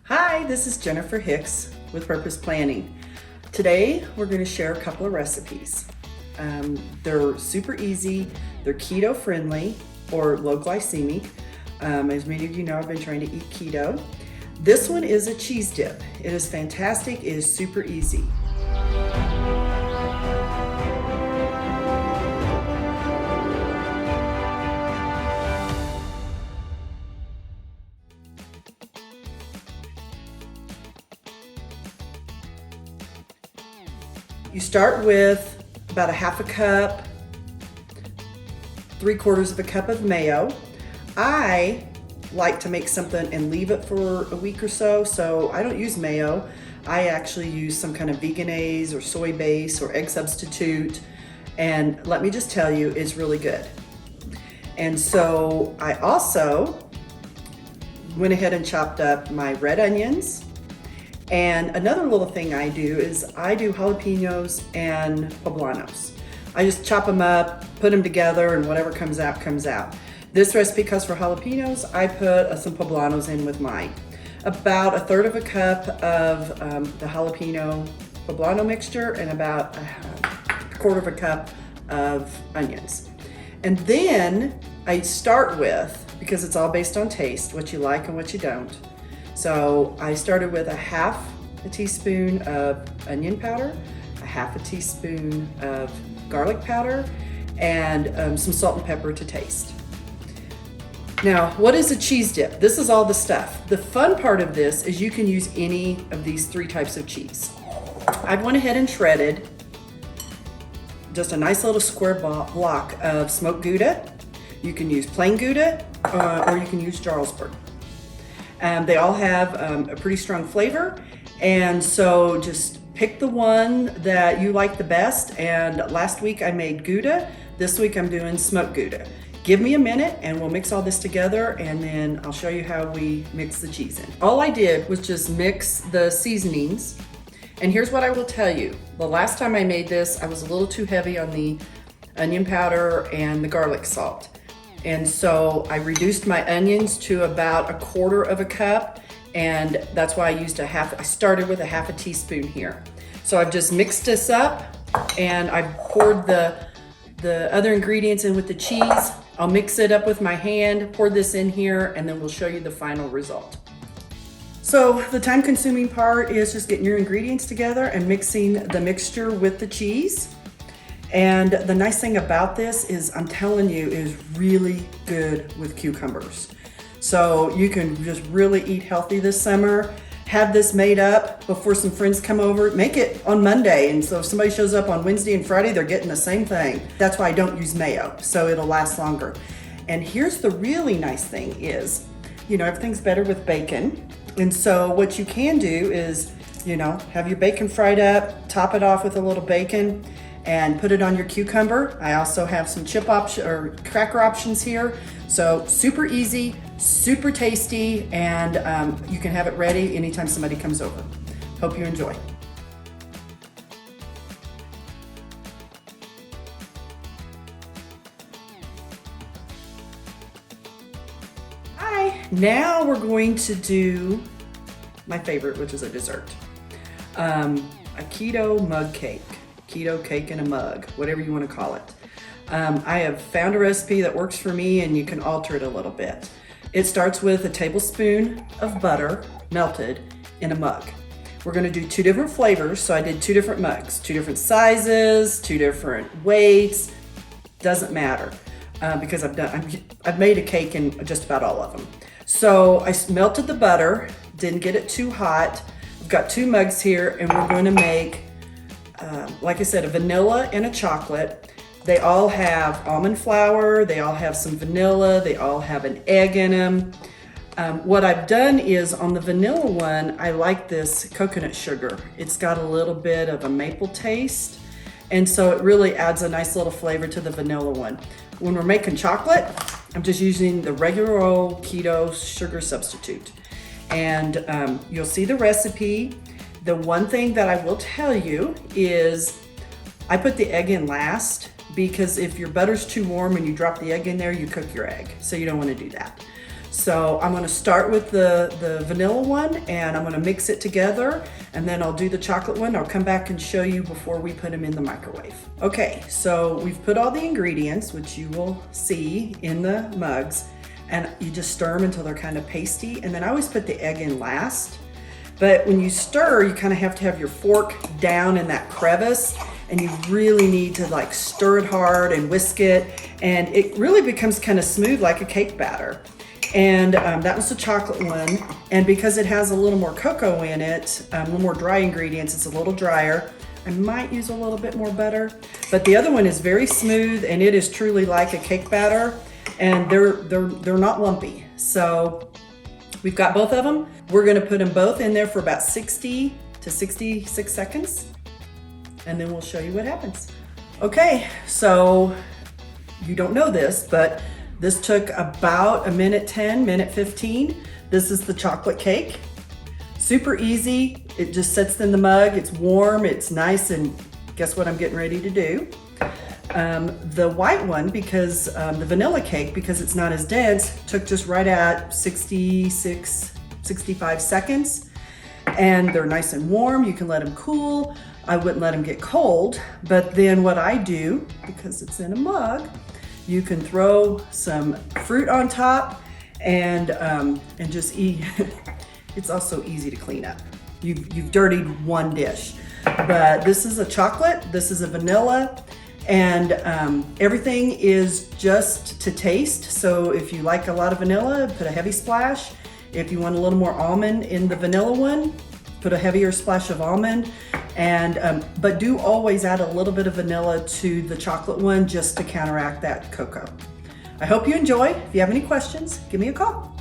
Hi, this is Jennifer Hicks with Purpose Planning. Today we're going to share a couple of recipes. They're super easy, they're keto friendly or low glycemic. As many of you know, I've been trying to eat keto. This one is a cheese dip. It is fantastic, it is super easy. You start with about a half a cup, 3/4 of a cup of mayo. I like to make something and leave it for a week or so I don't use mayo. I actually use some kind of veganese or soy base or egg substitute. And let me just tell you, it's really good. And so I also went ahead and chopped up my red onions. And another little thing I do is I do jalapenos and poblanos. I just chop them up, put them together, and whatever comes out, comes out. This recipe calls for jalapenos. I put some poblanos in with mine. About 1/3 of a cup of the jalapeno poblano mixture and about 1/4 of a cup of onions. And then I start with, because it's all based on taste, what you like and what you don't. So I started with a 1/2 teaspoon of onion powder, a 1/2 teaspoon of garlic powder, and some salt and pepper to taste. Now, what is a cheese dip? This is all the stuff. The fun part of this is you can use any of these 3 types of cheese. I went ahead and shredded just a nice little square block of smoked Gouda. You can use plain Gouda or you can use Jarlsberg. They all have a pretty strong flavor, and so just pick the one that you like the best. And last week I made Gouda. This week I'm doing smoked Gouda. Give me a minute and we'll mix all this together, and then I'll show you how we mix the cheese in. All I did was just mix the seasonings, and here's what I will tell you. The last time I made this, I was a little too heavy on the onion powder and the garlic salt. And so I reduced my onions to about 1/4 of a cup, and that's why I started with a 1/2 teaspoon here. So I've just mixed this up, and I've poured the other ingredients in with the cheese. I'll mix it up with my hand, pour this in here, and then we'll show you the final result. So the time-consuming part is just getting your ingredients together and mixing the mixture with the cheese. And the nice thing about this is, I'm telling you, it is really good with cucumbers. So you can just really eat healthy this summer. Have this made up before some friends come over. Make it on Monday, and so if somebody shows up on Wednesday and Friday, they're getting the same thing. That's why I don't use mayo, so it'll last longer. And here's the really nice thing is, everything's better with bacon. And so what you can do is, have your bacon fried up, top it off with a little bacon, and put it on your cucumber. I also have some cracker options here. So super easy, super tasty, and you can have it ready anytime somebody comes over. Hope you enjoy. Hi, now we're going to do my favorite, which is a dessert. A keto mug cake. Keto cake in a mug, whatever you want to call it. I have found a recipe that works for me, and you can alter it a little bit. It starts with a tablespoon of butter melted in a mug. We're going to do 2 different flavors, so I did 2 different mugs, 2 different sizes, 2 different weights. Doesn't matter because I've made a cake in just about all of them. So I melted the butter, didn't get it too hot. I've got 2 mugs here, and we're going to make like I said, a vanilla and a chocolate. They all have almond flour, they all have some vanilla, they all have an egg in them. What I've done is, on the vanilla one, I like this coconut sugar. It's got a little bit of a maple taste, and so it really adds a nice little flavor to the vanilla one. When we're making chocolate, I'm just using the regular old keto sugar substitute. And you'll see the recipe. The one thing that I will tell you is I put the egg in last, because if your butter's too warm and you drop the egg in there, you cook your egg. So you don't want to do that. So I'm gonna start with the vanilla one, and I'm gonna mix it together, and then I'll do the chocolate one. I'll come back and show you before we put them in the microwave. Okay, so we've put all the ingredients, which you will see in the mugs, and you just stir them until they're kind of pasty, and then I always put the egg in last. But when you stir, you kind of have to have your fork down in that crevice, and you really need to like stir it hard and whisk it, and it really becomes kind of smooth like a cake batter. And that was the chocolate one, and because it has a little more cocoa in it, a little more dry ingredients, it's a little drier. I might use a little bit more butter, but the other one is very smooth, and it is truly like a cake batter, and they're not lumpy. So we've got both of them. We're gonna put them both in there for about 60 to 66 seconds, and then we'll show you what happens. Okay, so you don't know this, but this took about a minute 10, minute 15. This is the chocolate cake. Super easy. It just sits in the mug. It's warm, it's nice, and guess what I'm getting ready to do? The white one, because the vanilla cake, because it's not as dense, took just right at 66, 65 seconds. And they're nice and warm. You can let them cool. I wouldn't let them get cold, but then what I do, because it's in a mug, you can throw some fruit on top and just eat. It's also easy to clean up. You've dirtied one dish, but this is a chocolate, this is a vanilla, and everything is just to taste. So if you like a lot of vanilla, put a heavy splash. If you want a little more almond in the vanilla one, put a heavier splash of almond. And but do always add a little bit of vanilla to the chocolate one just to counteract that cocoa. I hope you enjoy. If you have any questions, give me a call.